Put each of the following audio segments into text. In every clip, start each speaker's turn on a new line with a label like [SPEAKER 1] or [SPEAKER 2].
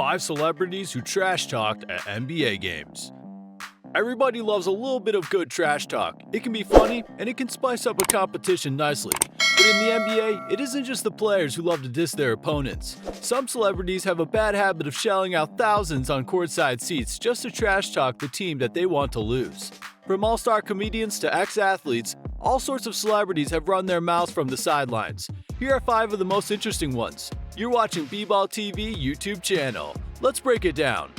[SPEAKER 1] 5 celebrities who trash talked at NBA games. Everybody loves a little bit of good trash talk. It can be funny, and it can spice up a competition nicely. But in the NBA, it isn't just the players who love to diss their opponents. Some celebrities have a bad habit of shelling out thousands on courtside seats just to trash talk the team that they want to lose. From all-star comedians to ex-athletes, all sorts of celebrities have run their mouths from the sidelines. Here are 5 of the most interesting ones. You're watching B-Ball TV YouTube channel. Let's break it down.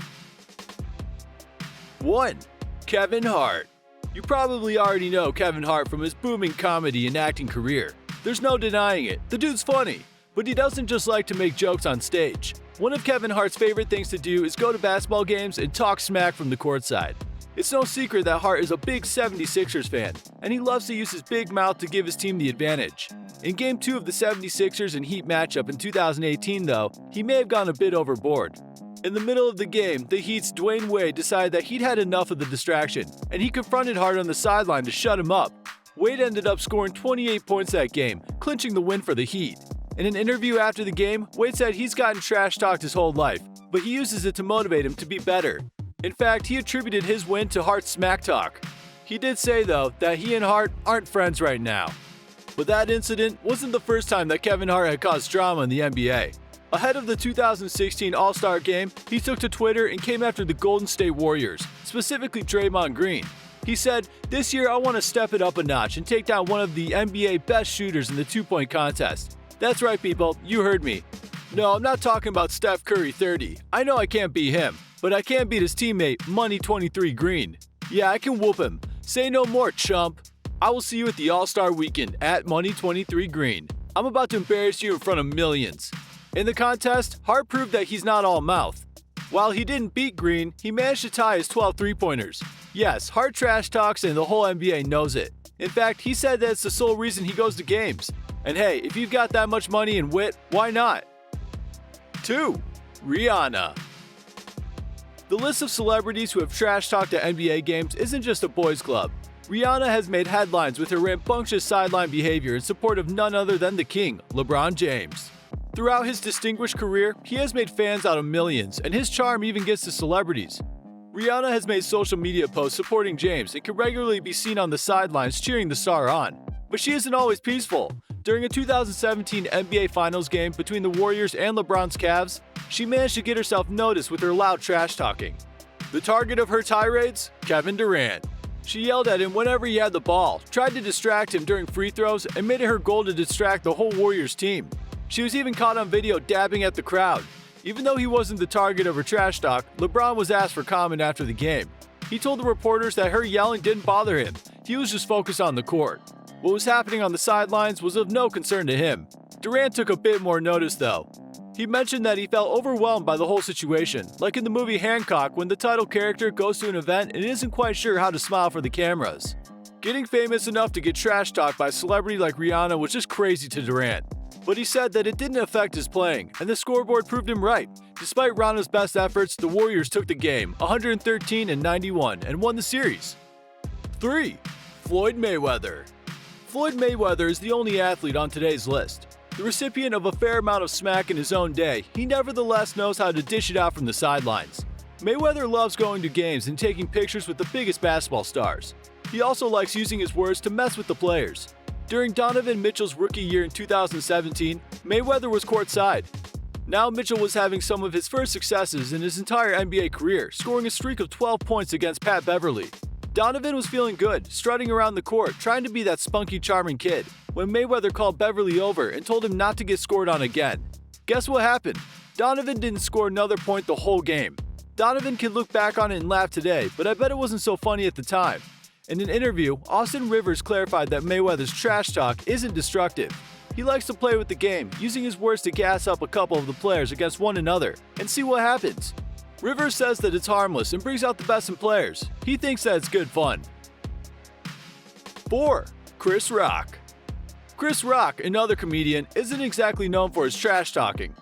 [SPEAKER 1] 1. Kevin Hart. You probably already know Kevin Hart from his booming comedy and acting career. There's no denying it, the dude's funny. But he doesn't just like to make jokes on stage. One of Kevin Hart's favorite things to do is go to basketball games and talk smack from the courtside. It's no secret that Hart is a big 76ers fan, and he loves to use his big mouth to give his team the advantage. In Game 2 of the 76ers and Heat matchup in 2018 though, he may have gone a bit overboard. In the middle of the game, the Heat's Dwayne Wade decided that he'd had enough of the distraction, and he confronted Hart on the sideline to shut him up. Wade ended up scoring 28 points that game, clinching the win for the Heat. In an interview after the game, Wade said he's gotten trash talked his whole life, but he uses it to motivate him to be better. In fact, he attributed his win to Hart's smack talk. He did say, though, that he and Hart aren't friends right now. But that incident wasn't the first time that Kevin Hart had caused drama in the NBA. Ahead of the 2016 All-Star Game, he took to Twitter and came after the Golden State Warriors, specifically Draymond Green. He said, "This year I want to step it up a notch and take down one of the NBA best shooters in the two-point contest." That's right, people, you heard me. No, I'm not talking about Steph Curry 30. I know I can't beat him, but I can beat his teammate, Money 23 Green. Yeah, I can whoop him. Say no more, chump. I will see you at the All-Star Weekend at Money 23 Green. I'm about to embarrass you in front of millions. In the contest, Hart proved that he's not all mouth. While he didn't beat Green, he managed to tie his 12 three-pointers. Yes, Hart trash talks and the whole NBA knows it. In fact, he said that it's the sole reason he goes to games. And hey, if you've got that much money and wit, why not? 2. Rihanna. The list of celebrities who have trash talked at NBA games isn't just a boys' club. Rihanna has made headlines with her rambunctious sideline behavior in support of none other than the king, Lebron James. Throughout his distinguished career, he has made fans out of millions, and his charm even gets to celebrities. Rihanna has made social media posts supporting James and can regularly be seen on the sidelines cheering the star on. But she isn't always peaceful. During a 2017 NBA Finals game between the Warriors and LeBron's Cavs, she managed to get herself noticed with her loud trash talking. The target of her tirades? Kevin Durant. She yelled at him whenever he had the ball, tried to distract him during free throws, and made it her goal to distract the whole Warriors team. She was even caught on video dabbing at the crowd. Even though he wasn't the target of her trash talk, LeBron was asked for comment after the game. He told the reporters that her yelling didn't bother him. He was just focused on the court. What was happening on the sidelines was of no concern to him. Durant took a bit more notice though. He mentioned that he felt overwhelmed by the whole situation, like in the movie Hancock when the title character goes to an event and isn't quite sure how to smile for the cameras. Getting famous enough to get trash talked by a celebrity like Rihanna was just crazy to Durant. But he said that it didn't affect his playing, and the scoreboard proved him right. Despite Rihanna's best efforts, the Warriors took the game 113-91 and won the series. 3. Floyd Mayweather. Floyd Mayweather is the only athlete on today's list. The recipient of a fair amount of smack in his own day, he nevertheless knows how to dish it out from the sidelines. Mayweather loves going to games and taking pictures with the biggest basketball stars. He also likes using his words to mess with the players. During Donovan Mitchell's rookie year in 2017, Mayweather was courtside. Now Mitchell was having some of his first successes in his entire NBA career, scoring a streak of 12 points against Pat Beverly. Donovan was feeling good, strutting around the court, trying to be that spunky, charming kid, when Mayweather called Beverly over and told him not to get scored on again. Guess what happened? Donovan didn't score another point the whole game. Donovan can look back on it and laugh today, but I bet it wasn't so funny at the time. In an interview, Austin Rivers clarified that Mayweather's trash talk isn't destructive. He likes to play with the game, using his words to gas up a couple of the players against one another, and see what happens. Rivers says that it's harmless and brings out the best in players. He thinks that it's good fun. 4. Chris Rock. Chris Rock, another comedian, isn't exactly known for his trash talking,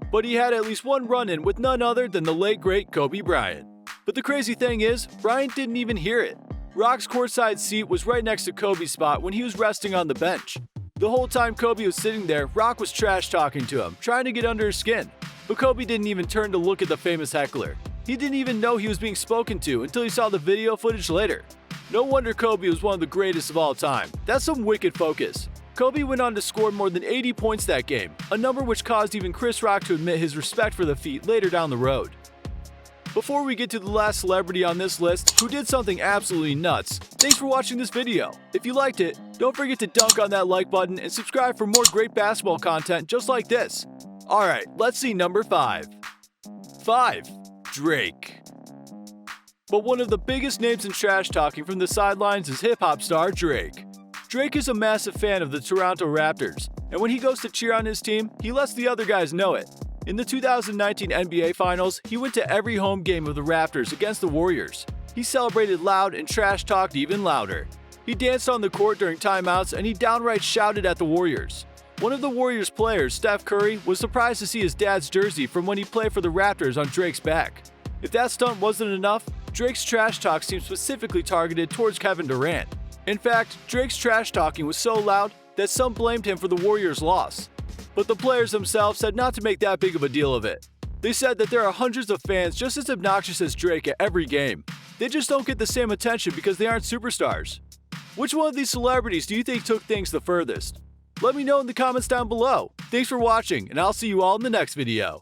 [SPEAKER 1] but he had at least one run-in with none other than the late great Kobe Bryant. But the crazy thing is, Bryant didn't even hear it. Rock's courtside seat was right next to Kobe's spot when he was resting on the bench. The whole time Kobe was sitting there, Rock was trash talking to him, trying to get under his skin. But Kobe didn't even turn to look at the famous heckler. He didn't even know he was being spoken to until he saw the video footage later. No wonder Kobe was one of the greatest of all time. That's some wicked focus. Kobe went on to score more than 80 points that game, a number which caused even Chris Rock to admit his respect for the feat later down the road. Before we get to the last celebrity on this list who did something absolutely nuts, thanks for watching this video. If you liked it, don't forget to dunk on that like button and subscribe for more great basketball content just like this. Alright, let's see number 5. 5. Drake. But one of the biggest names in trash talking from the sidelines is hip-hop star Drake. Drake is a massive fan of the Toronto Raptors, and when he goes to cheer on his team, he lets the other guys know it. In the 2019 NBA Finals, he went to every home game of the Raptors against the Warriors. He celebrated loud and trash talked even louder. He danced on the court during timeouts and he downright shouted at the Warriors. One of the Warriors players, Steph Curry, was surprised to see his dad's jersey from when he played for the Raptors on Drake's back. If that stunt wasn't enough, Drake's trash talk seemed specifically targeted towards Kevin Durant. In fact, Drake's trash talking was so loud that some blamed him for the Warriors' loss. But the players themselves said not to make that big of a deal of it. They said that there are hundreds of fans just as obnoxious as Drake at every game. They just don't get the same attention because they aren't superstars. Which one of these celebrities do you think took things the furthest? Let me know in the comments down below. Thanks for watching, and I'll see you all in the next video.